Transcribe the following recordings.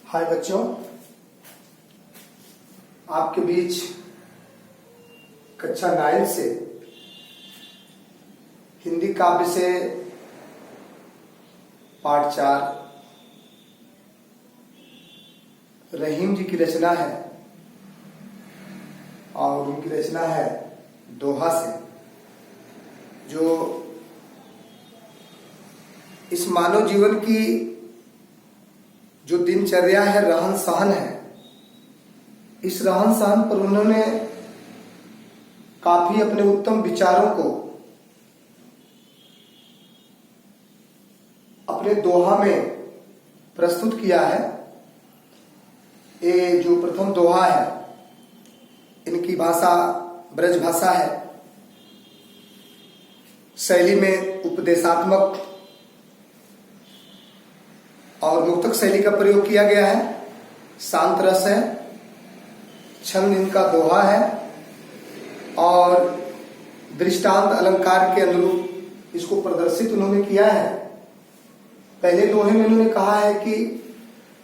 हाय बच्चों, आपके बीच कक्षा 9 से हिंदी काव्य से पाठ 4 रहीम जी की रचना है और उनकी रचना है दोहा से, जो इस मानव जीवन की जो दिनचर्या है, रहन सहन है, इस रहन सहन पर उन्होंने काफी अपने उत्तम विचारों को अपने दोहा में प्रस्तुत किया है। ये जो प्रथम दोहा है, इनकी भाषा ब्रज भाषा है, शैली में उपदेशात्मक और मुक्तक शैली का प्रयोग किया गया है। शांत रस है, छंद इनका दोहा है और दृष्टांत अलंकार के अनुरूप इसको प्रदर्शित उन्होंने किया है। पहले दोहे में उन्होंने कहा है कि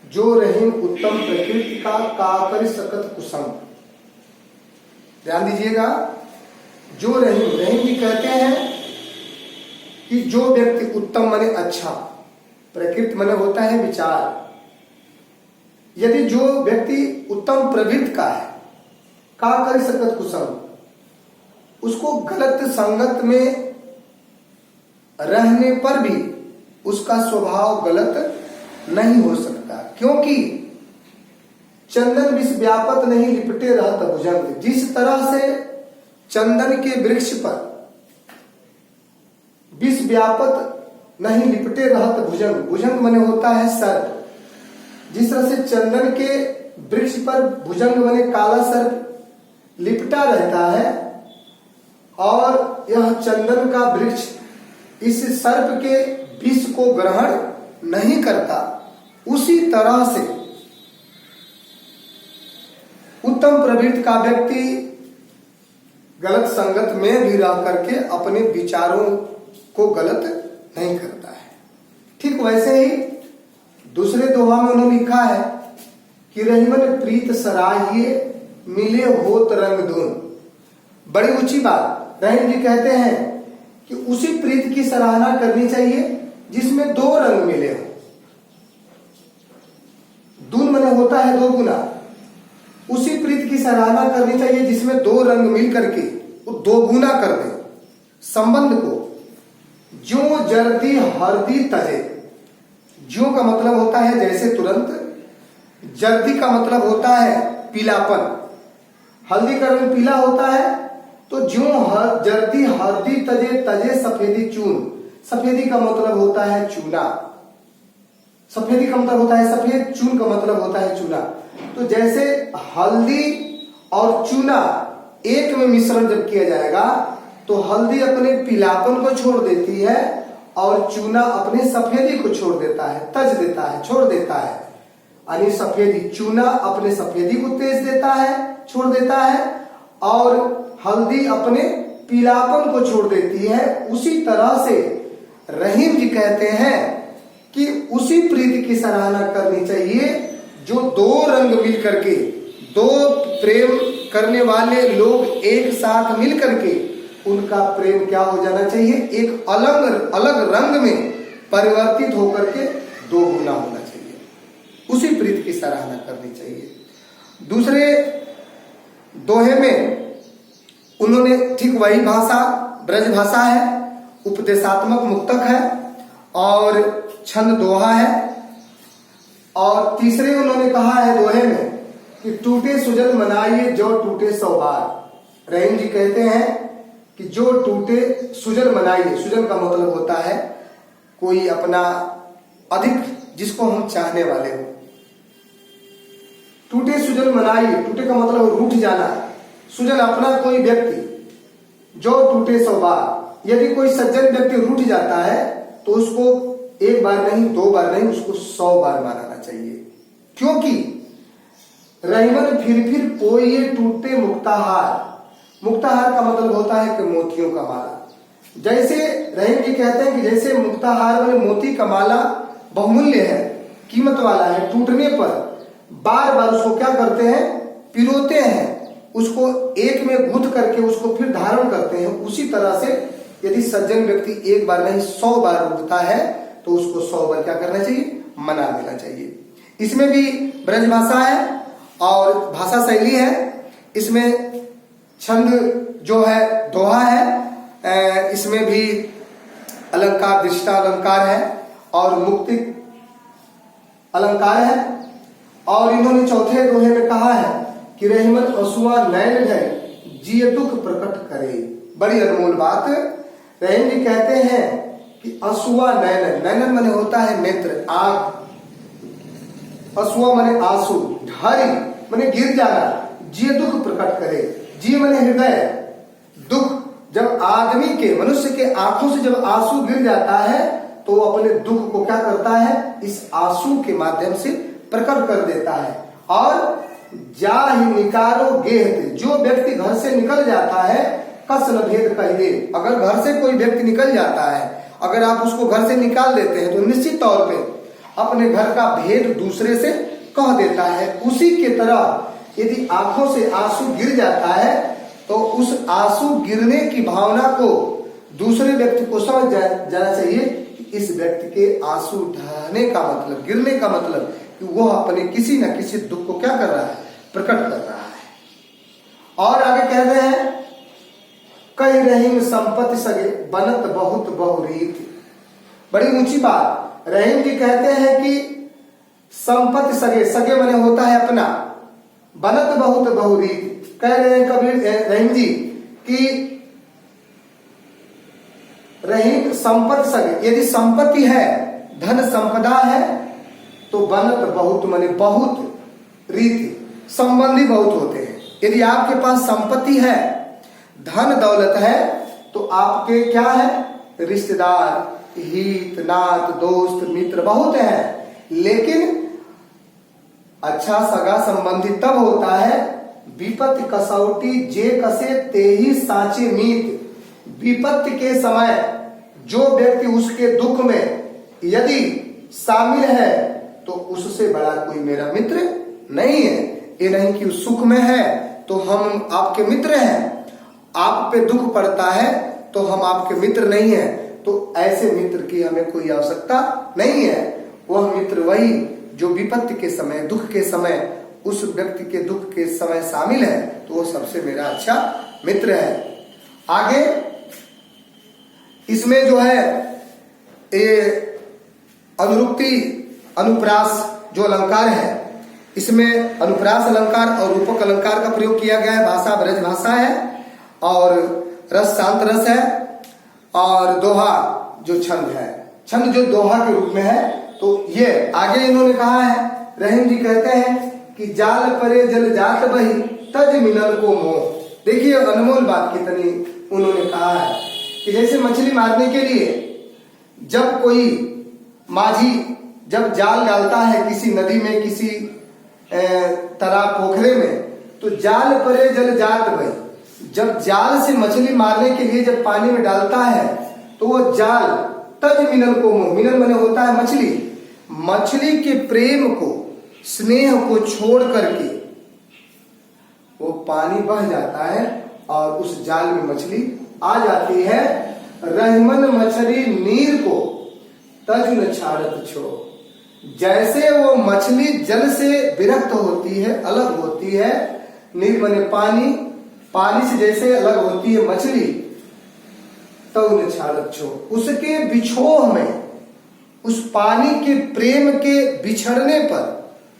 जो रहीम उत्तम प्रकृति का कर सकत कुसंग। ध्यान दीजिएगा, जो रहीम जी कहते हैं कि जो व्यक्ति उत्तम माने अच्छा, प्रकृति माने होता है विचार। यदि जो व्यक्ति उत्तम प्रवृत्ति का है, का कर सकत कुसंग, उसको गलत संगत में रहने पर भी उसका स्वभाव गलत नहीं हो सकता, क्योंकि चंदन विष व्यापत नहीं लिपटे रहत भुजंग। जिस तरह से चंदन के वृक्ष पर विष व्यापत नहीं लिपटे रहत भुजंग, भुजंग माने होता है सर्प। जिस तरह से चंदन के वृक्ष पर भुजंग माने काला सर्प लिपटा रहता है और यह चंदन का वृक्ष इस सर्प के विष को ग्रहण नहीं करता, उसी तरह से उत्तम प्रवृत्ति का व्यक्ति गलत संगत में भी रह करके अपने विचारों को गलत नहीं करता है। ठीक वैसे ही दूसरे दोहा में उन्होंने लिखा है कि रहीमन प्रीत सराहिए मिले होत रंग धुन। बड़ी ऊंची बात। रहीम जी कहते हैं कि उसी प्रीत की सराहना करनी चाहिए जिसमें दो रंग मिले हो। धुन माने होता है दो गुना। उसी प्रीत की सराहना करनी चाहिए जिसमें दो रंग मिल करके वो दो गुना कर दे संबंध को। जो जर्दी हरदी तजे, जो का मतलब होता है जैसे तुरंत, जर्दी का मतलब होता है पीलापन, हल्दी का रंग पीला होता है, तो जो जर्दी हरदी तजे तजे सफेदी चून। सफेदी का मतलब होता है चूना, सफेदी का मतलब होता है सफेद, चून का मतलब होता है चूना। तो जैसे हल्दी और चूना एक में मिश्रण जब किया जाएगा तो हल्दी अपने पीलापन को छोड़ देती है और चूना अपने सफेदी को छोड़ देता है, तज देता है, छोड़ देता है। यानी सफेदी, चूना अपने सफेदी को तेज देता है, छोड़ देता है, और हल्दी अपने पीलापन को छोड़ देती है। उसी तरह से रहीम जी कहते हैं कि उसी प्रीति की सराहना करनी चाहिए जो दो रंग मिल करके, दो प्रेम करने वाले लोग एक साथ मिल करके उनका प्रेम क्या हो जाना चाहिए, एक अलग अलग रंग में परिवर्तित होकर के दो गुना होना चाहिए। उसी प्रीति की सराहना करनी चाहिए। दूसरे दोहे में उन्होंने ठीक वही भाषा ब्रज भाषा है, उपदेशात्मक मुक्तक है और छंद दोहा है। और तीसरे उन्होंने कहा है दोहे में कि टूटे सुजन मनाइए जो टूटे 100 बार। रहीम जी कहते हैं कि जो टूटे सुजन मनाइए। सुजन का मतलब होता है कोई अपना अधिक, जिसको हम चाहने वाले हो। टूटे सुजन मनाइए, टूटे का मतलब रूठ जाना। सुजन अपना कोई व्यक्ति, जो टूटे 100 बार। यदि कोई सज्जन व्यक्ति रूठ जाता है तो उसको एक बार नहीं, दो बार नहीं, उसको 100 बार मानाना चाहिए। क्योंकि रहीमन फिर पोइए टूटे मुक्ताहार। मुक्ताहार का मतलब होता है कि मोतियों का माला। जैसे रहीम जी कहते हैं कि जैसे मुक्ताहार वाले मोती का माला बहुमूल्य है, कीमत वाला है, टूटने पर बार बार उसको क्या करते हैं, पिरोते हैं, उसको एक में गूंथ करके उसको फिर धारण करते हैं। उसी तरह से यदि सज्जन व्यक्ति एक बार नहीं 100 बार उठता है तो उसको 100 बार क्या करना चाहिए, मना देना चाहिए। इसमें भी ब्रज भाषा है और भाषा शैली है। इसमें छंद जो है दोहा है, इसमें भी अलंकार दृष्टा अलंकार है और मुक्ति अलंकार है। और इन्होंने चौथे दोहे में कहा है कि रहीमन असुआ नैन है जिय दुख प्रकट करे। बड़ी अनमोल बात। रहीम जी कहते हैं कि असुआ नैन, नैनन माने होता है नेत्र, आंख, असुआ माने आंसू, ढारी माने गिर जाना, जिय दुख प्रकट करे, जी माने हृदय, दुख। जब आदमी के, मनुष्य के आंखों से जब आंसू गिर जाता है तो वो अपने दुख को क्या करता है, इस आंसू के माध्यम से प्रकट कर देता है। और जा ही निकारो गेहत, जो व्यक्ति घर से निकल जाता है कसल भेद कहिए। अगर घर से कोई व्यक्ति निकल जाता है, अगर आप उसको घर से निकाल देते हैं तो निश्चित तौर पे अपने घर का भेद दूसरे से कह देता है। उसी के तरह यदि आंखों से आंसू गिर जाता है तो उस आंसू गिरने की भावना को दूसरे व्यक्ति को समझ जाना चाहिए कि इस व्यक्ति के आंसू ढहने का मतलब, गिरने का मतलब कि वो अपने किसी न किसी दुख को क्या कर रहा है, प्रकट कर रहा है। और आगे कह रहे हैं कई रहीम संपत्ति सगे बनत बहुत बहुरीत। बड़ी ऊंची बात। रहीम जी कहते हैं कि संपत्ति सगे, सगे माने होता है अपना, बनत बहुत बहुरीत। कह रहे हैं कबीर रहीम जी कि रहीम संपत्ति सगे, यदि संपत्ति है, धन संपदा है तो बनत बहुत माने बहुत, रीति संबंधी बहुत होते हैं। यदि आपके पास संपत्ति है, धन दौलत है तो आपके क्या है, रिश्तेदार, हित नात, दोस्त, मित्र बहुत है। लेकिन अच्छा सगा संबंधी तब होता है विपत्ति कसौटी जे कसे ते ही साचे मीत। विपत्ति के समय जो व्यक्ति उसके दुख में यदि शामिल है तो उससे बड़ा कोई मेरा मित्र नहीं है। ये नहीं कि सुख में है तो हम आपके मित्र हैं, आप पे दुख पड़ता है तो हम आपके मित्र नहीं है। तो ऐसे मित्र की हमें कोई आवश्यकता नहीं है। वह मित्र वही जो विपत्ति के समय, दुख के समय, उस व्यक्ति के दुख के समय शामिल है तो वो सबसे मेरा अच्छा मित्र है। आगे इसमें जो है ये अनुरुक्ति अनुप्रास जो अलंकार है, इसमें अनुप्रास अलंकार और रूपक अलंकार का प्रयोग किया गया है। भाषा ब्रज भाषा है और रस शांत रस है और दोहा जो छंद है, छंद जो दोहा के रूप में है। तो ये आगे इन्होंने कहा है, रहीम जी कहते हैं कि जाल परे जल जात बही तज मिलन को मोह। देखिए अनमोल बात कितनी उन्होंने कहा है कि जैसे मछली मारने के लिए जब कोई माझी जब जाल डालता है किसी नदी में, किसी तालाब पोखरे में, तो जाल परे जल जात बही, जब जाल से मछली मारने के लिए जब पानी में डालता है तो वो जाल तज मिलन को मोह, मिलन माने होता है मछली, मछली के प्रेम को, स्नेह को छोड़ करके वो पानी बह जाता है और उस जाल में मछली आ जाती है। रहमन मछली नीर को तज न छाड़त छो। जैसे वो मछली जल से विरक्त होती है, अलग होती है, नीर माने पानी, पानी से जैसे अलग होती है मछली, तब न छाड़त छो, उसके बिछोह में, उस पानी के प्रेम के बिछड़ने पर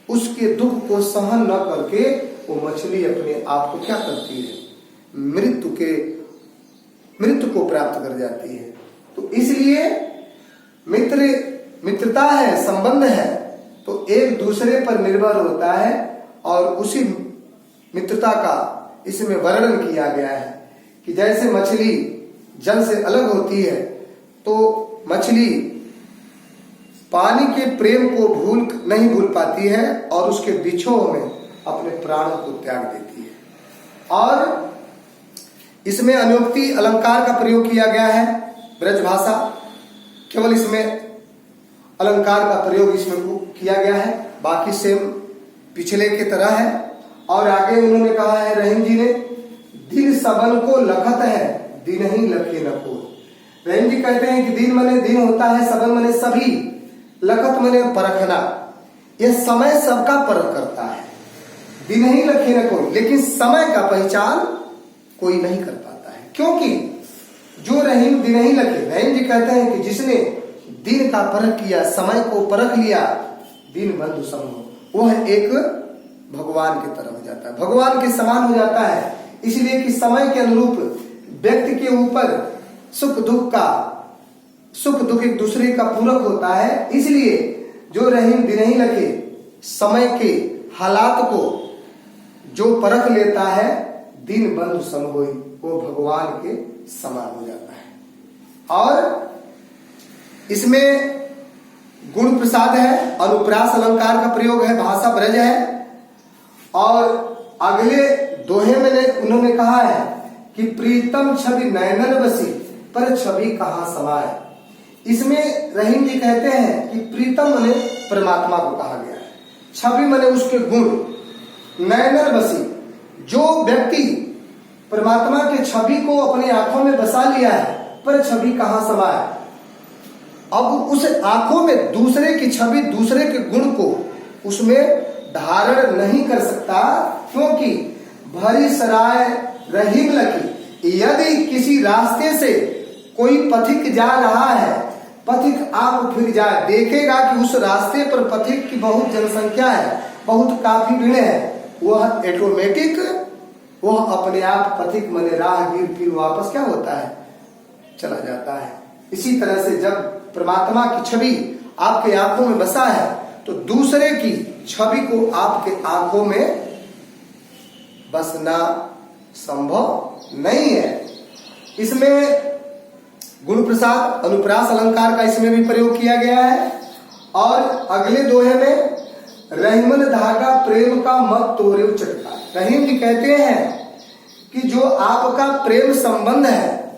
उसके दुख को सहन न करके वो मछली अपने आप को क्या करती है, मृत्यु को प्राप्त कर जाती है। तो इसलिए मित्रता है, संबंध है तो एक दूसरे पर निर्भर होता है और उसी मित्रता का इसमें वर्णन किया गया है कि जैसे मछली जल से अलग होती है तो मछली पानी के प्रेम को नहीं भूल पाती है और उसके बिछोह में अपने प्राणों को त्याग देती है। और इसमें अनुक्ति अलंकार का प्रयोग किया गया है, ब्रज भाषा, केवल इसमें अलंकार का प्रयोग इसमें किया गया है, बाकी सेम पिछले की तरह है। और आगे उन्होंने कहा है रहीम जी ने, दिन सबन को लखत है, दिन ही लखे न को। रहीम जी कहते हैं कि दिन मने दिन होता है, सबन मने सभी, लखत मने परखना। यह समय सबका परख करता है, दिन ही लखे न को, लेकिन समय का पहचान कोई नहीं कर पाता है। क्योंकि जो रहीम दिन ही लखे, रहीम जी कहते हैं कि जिसने दिन का परख किया, समय को परख लिया, दिन बंधु सम हो, वह एक भगवान की तरह हो जाता है, भगवान के समान हो जाता है। इसलिए कि समय के अनुरूप व्यक्ति के ऊपर सुख दुख एक दूसरे का पूरक होता है। इसलिए जो रहीम दिन ही लखे, समय के हालात को जो परख लेता है, दिन बंधु सम होई, वो भगवान के समान हो जाता है। और इसमें गुण प्रसाद है, अनुप्रास अलंकार का प्रयोग है, भाषा ब्रज है। और अगले दोहे में उन्होंने कहा है कि प्रीतम छवि नयनन बसी, पर छवि कहाँ समाए। इसमें रहीम जी कहते हैं कि प्रीतम मने परमात्मा को कहा गया है, छवि मने उसके गुण, नयनन बसी, जो व्यक्ति परमात्मा के छवि को अपने आंखों में बसा लिया है, पर छवि कहाँ समाए। अब उस आंखों में दूसरे की छवि, दूसरे के गुण को उसमें धारण नहीं कर सकता, क्योंकि भरी सराय रहीम लकी। यदि किसी रास्ते से कोई पथिक जा रहा है, पथिक आप फिर जाए, देखेगा कि उस रास्ते पर पथिक की बहुत जनसंख्या है, बहुत काफी भीड़ है, वह ऑटोमेटिक, वह अपने आप पथिक मने राहगीर फिर वापस क्या होता है, चला जाता है। इसी तरह से जब परमात्मा की छवि आपके आंखों में बसा है, तो दूसरे की छवि को आपके आंखों में बसना संभव नहीं है। इसमें गुण प्रसाद अनुप्रास अलंकार का इसमें भी प्रयोग किया गया है। और अगले दोहे में रहीमन धागा प्रेम का मत तोरे चटका। रहीम जी कहते हैं कि जो आपका प्रेम संबंध है,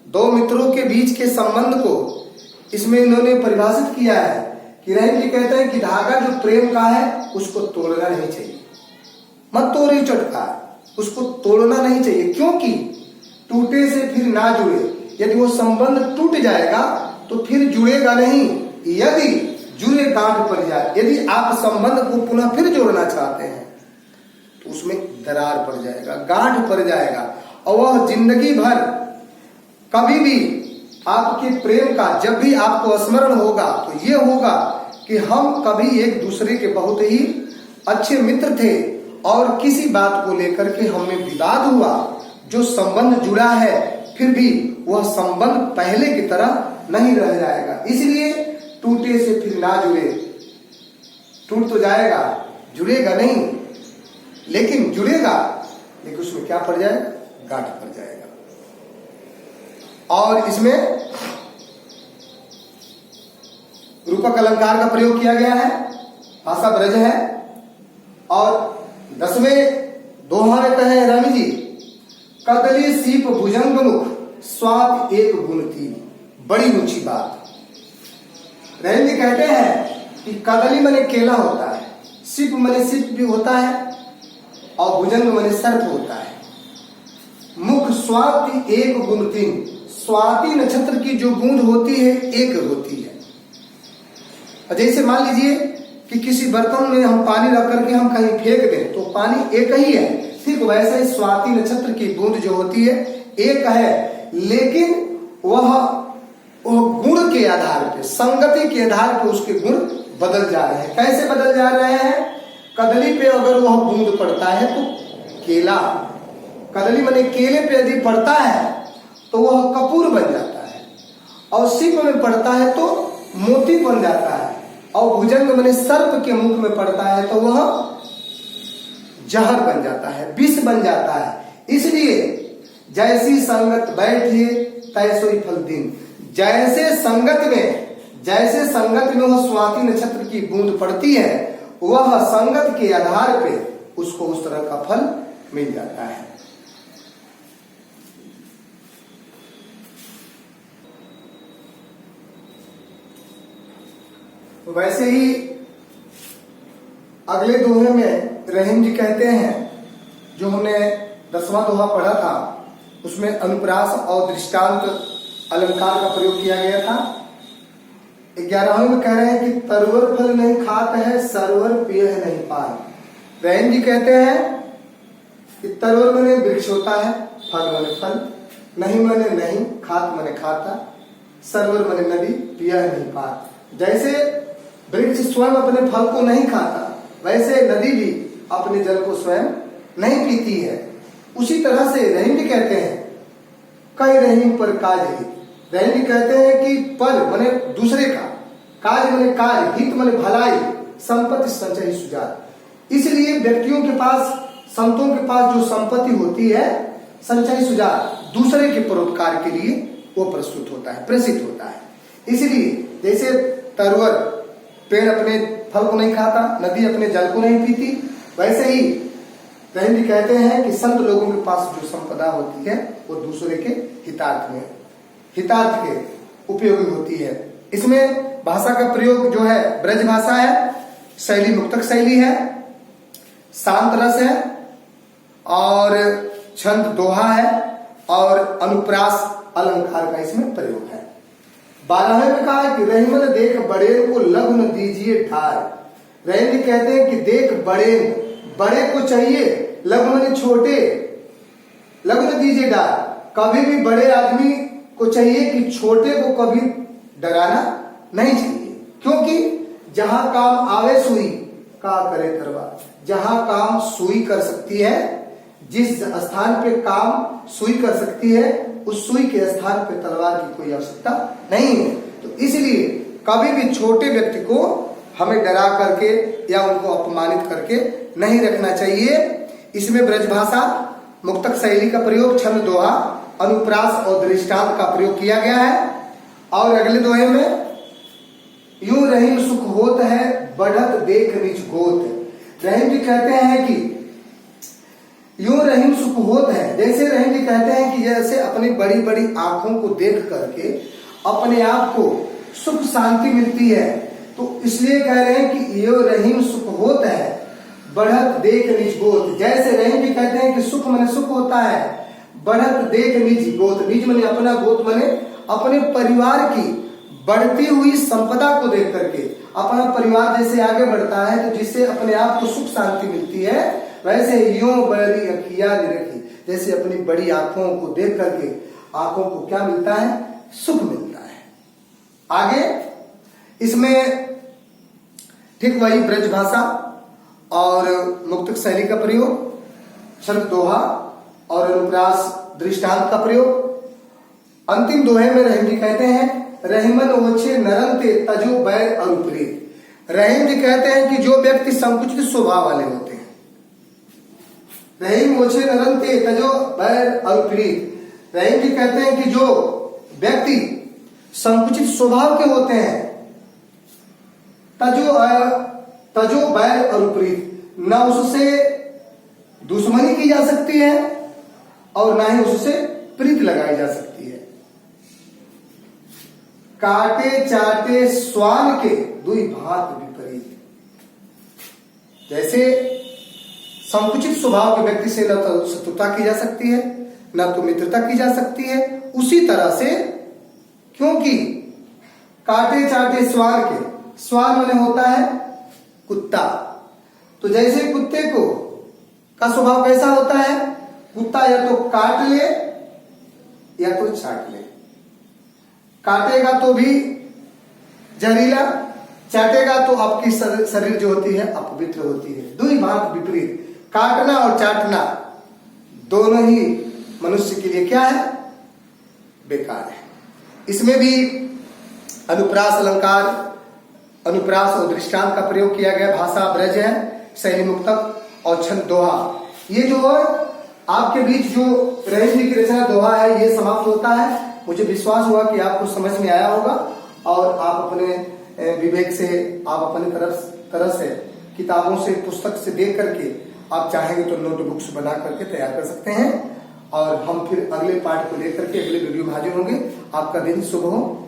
दो मित्रों के बीच के संबंध को इसमें इन्होंने परिभाषित किया है कि रहीम जी कहते हैं कि धागा जो प्रेम का है उसको तोड़ना नहीं चाहिए, मत तोड़े चटका, उसको तोड़ना नहीं चाहिए, क्योंकि टूटे से फिर ना जुड़े। यदि वो संबंध टूट जाएगा तो फिर जुड़ेगा नहीं। यदि जुड़े गांठ पड़ जाए, यदि आप संबंध को पुनः फिर जोड़ना चाहते हैं तो उसमें दरार पड़ जाएगा, गांठ पड़ जाएगा, और वह जिंदगी भर कभी भी आपके प्रेम का जब भी आपको स्मरण होगा तो ये होगा कि हम कभी एक दूसरे के बहुत ही अच्छे मित्र थे और किसी बात को लेकर के हमें विवाद हुआ, जो संबंध जुड़ा है फिर भी वह संबंध पहले की तरह नहीं रह जाएगा। इसलिए टूटे से फिर ना जुड़े, टूट तो जाएगा, जुड़ेगा नहीं, लेकिन जुड़ेगा, लेकिन उसमें क्या पड़ जाएगा, गांठ पड़ जाएगा। और इसमें रूपक अलंकार का प्रयोग किया गया है, भाषा ब्रज है। और 10वें दोहा में कहे रामी जी, कदली सीप भुजंग मुख स्वाद एक गुण थी। बड़ी ऊंची बात। रहीम जी कहते हैं कि कदली मने केला होता है, सीप मने सीप भी होता है, और भुजंग मने सर्प होता है। मुख स्वाति एक गुण तीन, स्वाति नक्षत्र की जो बूंद होती है एक होती है। जैसे मान लीजिए कि किसी बर्तन में हम पानी रख करके हम कहीं फेंक दें तो पानी एक ही है, ठीक वैसे ही स्वाति नक्षत्र की बूंद जो होती है एक है, लेकिन वह गुण के आधार पे, संगति के आधार पे उसके गुण बदल जा रहे हैं। कैसे बदल जा रहे हैं? कदली पे अगर वह बूंद पड़ता है तो केला, कदली माने केले पे यदि पड़ता है तो वह कपूर बन जाता है, और सीप में पड़ता है तो मोती बन जाता है, और भुजंग माने सर्प के मुख में पड़ता है तो वह जहर बन जाता है, विष बन जाता है। इसलिए जैसी संगत बैठिए तैसो ही फल दिन। जैसे संगत में वह स्वाति नक्षत्र की बूंद पड़ती है, वह संगत के आधार पे उसको उस तरह का फल मिल जाता है। तो वैसे ही अगले दोहे में रहीम जी कहते हैं, जो हमने 10वां दोहा पढ़ा था उसमें अनुप्रास और दृष्टांत अलंकार का प्रयोग किया गया था। 11वें में कह रहे हैं कि तरवर फल नहीं खात है, सरवर पिय नहीं पान। रहीम जी कहते हैं कि तरवर मने वृक्ष होता है, फल मने फल, नहीं मने नहीं, खात मने खाता, सरवर मने नदी, पिया नहीं पान। जैसे वृक्ष स्वयं अपने फल को नहीं खाता, वैसे नदी भी अपने जल को स्वयं नहीं पीती है। उसी तरह से रहीम जी कहते हैं, कई रहीम पर काज हित। रहीम जी कहते हैं कि पर मने दूसरे का, काज मने काज, हित मने भलाई, संपत्ति संचय सुजात। इसलिए व्यक्तियों के पास, संतों के पास जो संपत्ति होती है, संचय सुजात, दूसरे के परोपकार के लिए वो प्रस्तुत होता है, प्रेषित होता है। इसलिए जैसे तरवर पेड़ अपने फल को नहीं खाता, नदी अपने जल को नहीं पीती, वैसे ही रहीम जी कहते हैं कि संत लोगों के पास जो संपदा होती है वो दूसरे के हितार्थ के उपयोगी होती है। इसमें भाषा का प्रयोग जो है ब्रज भाषा है, शैली मुक्तक शैली है, शांत रस है और छंद दोहा है और अनुप्रास अलंकार का इसमें प्रयोग है। 12वें में कहा कि रहीमन देख बड़ेर को लघु न दीजिए ढार। रहीम जी कहते हैं कि देख बड़ेर, बड़े को चाहिए, लघु माने छोटे, लघु न दीजिए डार। कभी भी बड़े आदमी को चाहिए कि छोटे को कभी डराना नहीं चाहिए, क्योंकि जहां काम आवे सुई का करे करवा। जहां काम सुई कर सकती है, जिस स्थान पे काम सुई कर सकती है, उस सुई के स्थान पे तलवार की कोई आवश्यकता नहीं है। तो इसलिए कभी भी छोटे व्यक्ति को हमें डरा करके या उनको अपमानित करके नहीं रखना चाहिए। इसमें ब्रजभाषा, मुक्तक शैली का प्रयोग, छंद दोहा, अनुप्रास और दृष्टांत का प्रयोग किया गया है। और अगले दोहे में यूं रहीम सुख होत है, बढ़त देख निज गोत। रहीम जी कहते हैं कि यूं रहीम सुख होत है, जैसे रहीम जी कहते हैं कि जैसे अपनी बड़ी बड़ी आंखों को देख करके अपने आप को सुख शांति मिलती है, तो इसलिए कह रहे हैं कि यो रहीम सुख होत है, बढ़त देख निज गोत। जैसे रहीम जी कहते हैं कि सुख मने सुख होता है, बढ़त देख निज गोत। निज मने अपना, गोत मने अपने परिवार की बढ़ती हुई संपदा को देख करके अपना परिवार जैसे आगे बढ़ता है, तो जिससे अपने आप को सुख शांति मिलती है, वैसे यूं बड़ी अखिया निरखी, जैसे अपनी बड़ी आंखों को देख करके आंखों को क्या मिलता है, सुख मिलता है। आगे इसमें ठीक वही ब्रज भाषा और मुक्तक शैली का प्रयोग, छंद दोहा और अनुप्रास दृष्टांत का प्रयोग। अंतिम दोहे में रहीम जी कहते हैं, रहीमन ओछे नरंते तजो बैर अनुप्रीत। रहीम जी कहते हैं कि जो व्यक्ति संकुचित स्वभाव वाले होते हैं, रहीम ओछे नरंते तजो बैर अनुप्रीत। रहीम जी कहते हैं कि जो व्यक्ति संकुचित स्वभाव के होते हैं, तजो बैर अनुप्रीत, न उससे दुश्मनी की जा सकती है और ना ही उससे प्रीत लगाई जा सकती है। काटे चाटे स्वान के दुई भात विपरीत। जैसे संकुचित स्वभाव के व्यक्ति से न तो शत्रुता की जा सकती है, न तो मित्रता की जा सकती है, उसी तरह से क्योंकि काटे चाटे स्वान के, स्वान माने होता है कुत्ता, तो जैसे कुत्ते को का स्वभाव कैसा होता है, कुत्ता या तो काट ले या तो चाट ले। काटेगा तो भी जहरीला, चाटेगा तो आपकी शरीर जो होती है अपवित्र होती है। दुई भात विपरीत, काटना और चाटना दोनों ही मनुष्य के लिए क्या है, बेकार है। इसमें भी अनुप्रास अलंकार, अनुप्रास और दृष्टांत का प्रयोग किया गया। भाषा ब्रज है, शैली मुक्तक और छंद दोहा। ये जो आपके बीच जो रहीम जी की रचना दोहा है, ये समाप्त होता है। मुझे विश्वास हुआ कि आपको समझ में आया होगा और आप अपने विवेक से, आप अपने तरह से किताबों से, पुस्तक से देख करके आप चाहेंगे तो नोटबुक्स बना करके तैयार कर सकते हैं। और हम फिर अगले पार्ट को लेकर के अगले वीडियो में हाजिर होंगे। आपका दिन शुभ हो।